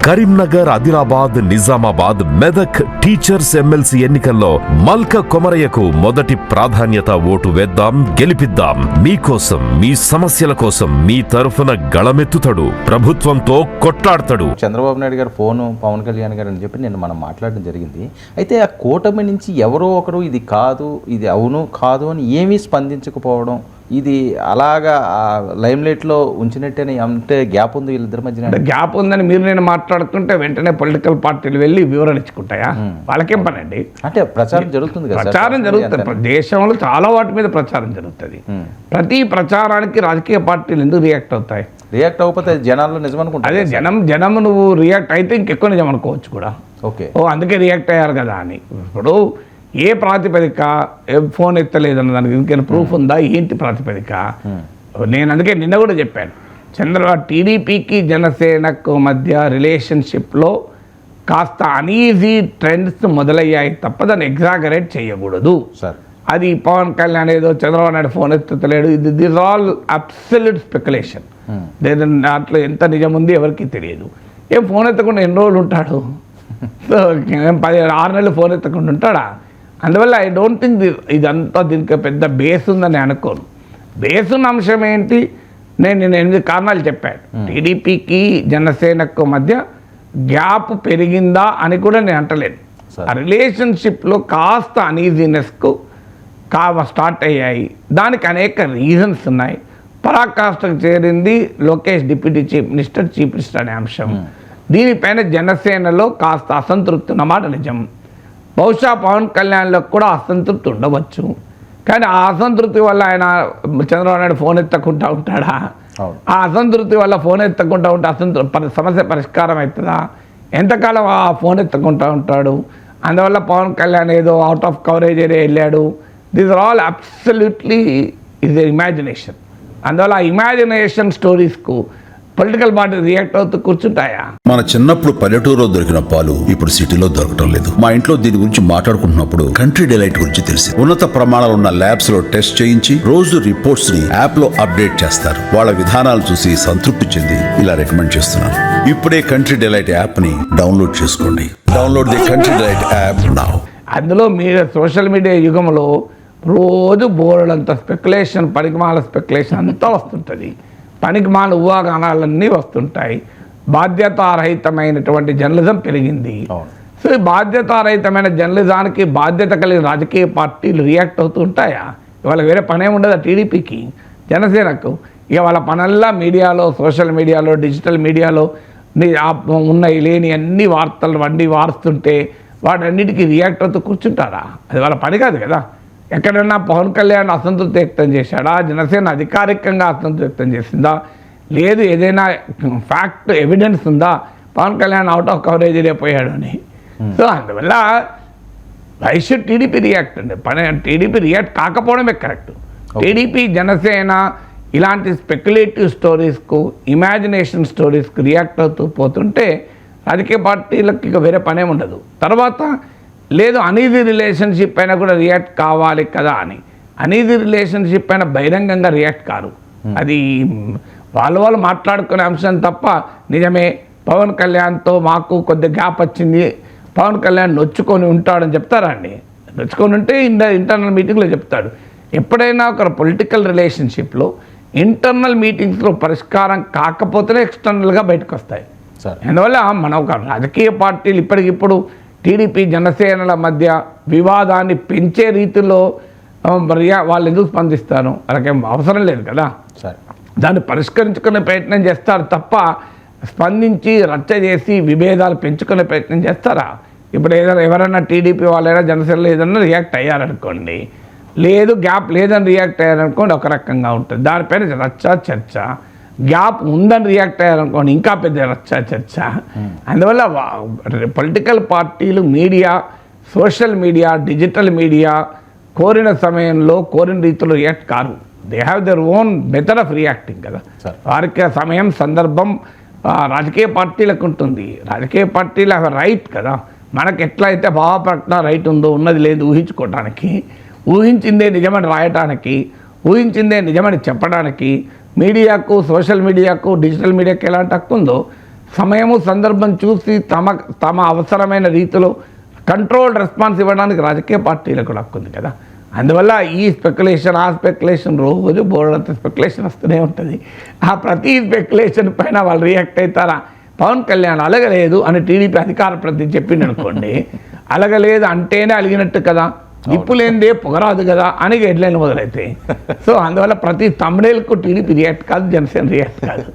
Karimnagar, Adilabad, Nizamabad, Medak teachers MLC ఎన్నికల్లో మల్క కొమరయ్యకు మొదటి ప్రాధాన్యత. ఓటు వేద్దాం, గెలిపిద్దాం. మీకోసం, మీ సమస్యల కోసం మీ తరఫున గళమెత్తుతాడు, ప్రభుత్వంతో కొట్లాడతాడు. చంద్రబాబు నాయుడు గారు ఫోను పవన్ కళ్యాణ్ గారు అని చెప్పి నేను మనం మాట్లాడడం జరిగింది. అయితే ఆ కూటమి నుంచి ఎవరో ఒకరు ఇది కాదు, ఇది అవును కాదు అని ఏమీ స్పందించకపోవడం, ఇది అలాగా లైమ్లైట్లో ఉంచినట్టేనే అంటే గ్యాప్ ఉంది వీళ్ళిద్దరి మధ్యన. గ్యాప్ ఉందని మీరు నేను మాట్లాడుతుంటే వెంటనే పొలిటికల్ పార్టీలు వెళ్ళి వివరణ ఇచ్చుకుంటాయా? వాళ్ళకేం పని అండి? అంటే ప్రచారం జరుగుతుంది కదా, ప్రచారం జరుగుతుంది. దేశంలో చాలా వాటి మీద ప్రచారం జరుగుతుంది. ప్రతి ప్రచారానికి రాజకీయ పార్టీలు ఎందుకు రియాక్ట్ అవుతాయి? రియాక్ట్ అవ్వకపోతే జనాల్లో నిజం అనుకుంటా. అదే జనం నువ్వు రియాక్ట్ అయితే ఇంకెక్కువ నిజం అనుకోవచ్చు కూడా. ఓకే, అందుకే రియాక్ట్ అయ్యారు కదా అని. ఇప్పుడు ఏ ప్రాతిపదిక ఫోన్ ఎత్తలేదన్న దానికి ఇంకేమైనా ప్రూఫ్ ఉందా? ఏంటి ప్రాతిపదిక? నేను అందుకే నిన్న కూడా చెప్పాను, టీడీపీకి జనసేనకు మధ్య రిలేషన్షిప్లో కాస్త అనీజీ ట్రెండ్స్ మొదలయ్యాయి తప్ప దాన్ని ఎగ్జాగరేట్ చేయకూడదు సార్. అది పవన్ కళ్యాణ్ ఏదో చంద్రబాబు నాయుడు ఫోన్ ఎత్తుతలేడు, ఇది దిస్ ఆల్ అబ్సల్యూట్ స్పెక్యులేషన్. దాంట్లో ఎంత నిజం ఉంది ఎవరికి తెలియదు. ఏం ఫోన్ ఎత్తకుండా ఎన్ని రోజులు ఉంటాడు? సో 6 నెలలు ఫోన్ ఎత్తకుండా ఉంటాడా? అందువల్ల ఐ డోంట్ థింక్ ఇదంతా దీనికి పెద్ద బేస్ ఉందని అనుకోను. బేస్ ఉన్న అంశం ఏంటి? నేను 8 కారణాలు చెప్పాను. టీడీపీకి జనసేనకు మధ్య గ్యాప్ పెరిగిందా అని కూడా నేను అంటలేను. ఆ రిలేషన్షిప్లో కాస్త అనీజీనెస్కు స్టార్ట్ అయ్యాయి. దానికి అనేక రీజన్స్ ఉన్నాయి. పరాకాష్ఠకు చేరింది లోకేష్ డిప్యూటీ చీఫ్ మినిస్టర్ అనే అంశం. దీనిపైన జనసేనలో కాస్త అసంతృప్తి ఉన్నమాట నిజం. బహుశా పవన్ కళ్యాణ్లో కూడా అసంతృప్తి ఉండవచ్చు. కానీ ఆ అసంతృప్తి వల్ల ఆయన చంద్రబాబు నాయుడు ఫోన్ ఎత్తకుండా ఉంటాడా? ఆ అసంతృప్తి వల్ల ఫోన్ ఎత్తకుండా ఉంటే సమస్య పరిష్కారం అవుతుందా? ఎంతకాలం ఆ ఫోన్ ఎత్తకుండా ఉంటాడు? అందువల్ల పవన్ కళ్యాణ్ ఏదో అవుట్ ఆఫ్ కవరేజ్ ఏరియా వెళ్ళాడు. These are all absolutely is a imagination. అందువల్ల ఆ ఇమాజినేషన్ స్టోరీస్కు పొలిటికల్ పార్టీ రియాక్ట్ అవుతూ కూర్చుంటాయా? మన చిన్నప్పుడు పల్లెటూరులో దొరికిన పాలు ఇప్పుడు సిటీలో దొరకటం లేదు. మా ఇంట్లో దీని గురించి మాట్లాడుకుంటున్నప్పుడు కంట్రీ డిలైట్ గురించి తెలిసి ఉన్నత ప్రమాణాలు ఉన్న ల్యాబ్స్ లో టెస్ట్ చేయించి రోజు రిపోర్ట్స్ ని యాప్ లో అప్డేట్ చేస్తారు. వాళ్ళ విధానాలు చూసి సంతృప్తి చెంది ఇలా రికమెండ్ చేస్తున్నాను. ఇప్పుడే కంట్రీ డిలైట్ యాప్ ని డౌన్లోడ్ చేసుకోండి. Download the country delight app now. అందులో మీరు సోషల్ మీడియా యుగంలో రోజు బోర్డంత స్పెక్యులేషన్, పనికిమాల స్పెక్యులేషన్ అంతా వస్తుంటుంది. పనికిమాల ఊహాగానాలన్నీ వస్తుంటాయి. బాధ్యతారహితమైనటువంటి జర్నలిజం పెరిగింది. సో ఈ బాధ్యతారహితమైన జర్నలిజానికి బాధ్యత కలిగిన రాజకీయ పార్టీలు రియాక్ట్ అవుతూ ఉంటాయా? ఇవాళ వేరే పనే ఉండదు టీడీపీకి, జనసేనకు. ఇక వాళ్ళ పనల్లా మీడియాలో, సోషల్ మీడియాలో, డిజిటల్ మీడియాలో ఉన్నాయి లేని అన్ని వార్తలు వండి వారుస్తుంటే వాటన్నిటికీ రియాక్ట్ అవుతూ కూర్చుంటారా? అది వాళ్ళ పని కాదు కదా. ఎక్కడన్నా పవన్ కళ్యాణ్ అసంతృప్తి వ్యక్తం చేశాడా? జనసేన అధికారికంగా అసంతృప్తి వ్యక్తం చేసిందా? లేదు ఏదైనా ఫ్యాక్ట్ ఎవిడెన్స్ ఉందా Pawan Kalyan out of coverage పోయాడు అని? సో అందువల్ల వై షుడ్ టీడీపీ రియాక్ట్ అండి? టీడీపీ రియాక్ట్ కాకపోవడమే కరెక్ట్. టీడీపీ జనసేన ఇలాంటి స్పెక్యులేటివ్ స్టోరీస్కు, ఇమాజినేషన్ స్టోరీస్కు రియాక్ట్ అవుతూ పోతుంటే రాజకీయ పార్టీలకు ఇక వేరే పనే ఉండదు. తర్వాత లేదు అనీజీ రిలేషన్షిప్ పైన కూడా రియాక్ట్ కావాలి కదా అని. అనీజీ రిలేషన్షిప్ పైన బహిరంగంగా రియాక్ట్ కారు. అది వాళ్ళు మాట్లాడుకునే అంశం తప్ప నిజమే పవన్ కళ్యాణ్తో మాకు కొద్ది గ్యాప్ వచ్చింది, పవన్ కళ్యాణ్ నొచ్చుకొని ఉంటాడని చెప్తారా అండి? నొచ్చుకొని ఉంటే ఇంటర్నల్ మీటింగ్లో చెప్తాడు. ఎప్పుడైనా ఒక పొలిటికల్ రిలేషన్షిప్లో ఇంటర్నల్ మీటింగ్స్లో పరిష్కారం కాకపోతేనే ఎక్స్టర్నల్గా బయటకు వస్తాయి. అందువల్ల మన ఒక రాజకీయ పార్టీలు ఇప్పటికిప్పుడు టీడీపీ జనసేనల మధ్య వివాదాన్ని పెంచే రీతిలో వాళ్ళు ఎందుకు స్పందిస్తారు? వాళ్ళకేం అవసరం లేదు కదా. దాన్ని పరిష్కరించుకునే ప్రయత్నం చేస్తారు తప్ప స్పందించి రచ్చ చేసి విభేదాలు పెంచుకునే ప్రయత్నం చేస్తారా? ఇప్పుడు ఏదైనా ఎవరైనా టీడీపీ వాళ్ళైనా జనసేనలో ఏదైనా రియాక్ట్ అయ్యారనుకోండి, లేదు గ్యాప్ లేదని రియాక్ట్ అయ్యారనుకోండి ఒక రకంగా ఉంటుంది. దానిపైన రచ్చ చర్చ. గ్యాప్ ఉందని రియాక్ట్ అయ్యారనుకోండి ఇంకా పెద్ద రచ్చ చర్చ. అందువల్ల పొలిటికల్ పార్టీలు media, social media, digital media కోరిన సమయంలో కోరిన రీతిలో react car. They have their own method of reacting కదా. వారికి సమయం, సందర్భం రాజకీయ పార్టీలకు ఉంటుంది. రాజకీయ పార్టీలు అవి రైట్ కదా. మనకు ఎట్లా అయితే భావప్రకటన రైట్ ఉందో, ఉన్నది లేదు ఊహించుకోవడానికి, ఊహించిందే నిజమని రాయటానికి, ఊహించిందే నిజమని చెప్పడానికి మీడియాకు, సోషల్ మీడియాకు, డిజిటల్ మీడియాకు ఎలాంటి హక్కు ఉందో సమయము సందర్భం చూసి తమ అవసరమైన రీతిలో కంట్రోల్డ్ రెస్పాన్స్ ఇవ్వడానికి రాజకీయ పార్టీలకు కూడా హక్కు ఉంది కదా. అందువల్ల ఈ స్పెక్యులేషన్ ఆ స్పెక్యులేషన్ రోజు బోర్డంత స్పెక్యులేషన్ వస్తూనే ఉంటుంది. ఆ ప్రతి స్పెక్యులేషన్ పైన వాళ్ళు రియాక్ట్ అవుతారా? పవన్ కళ్యాణ్ అలగలేదు అని టీడీపీ అధికార ప్రతినిధి చెప్పింది అనుకోండి, అలగలేదు అంటేనే అలిగినట్టు కదా, నిప్పు లేనిదే పొగరాదు కదా అని హెడ్లైన్ మొదలైతాయి. సో అందువల్ల ప్రతి తమ్ముడేలకు టీడీపీ రియాక్ట్ కాదు, జనసేన రియాక్ట్ కాదు.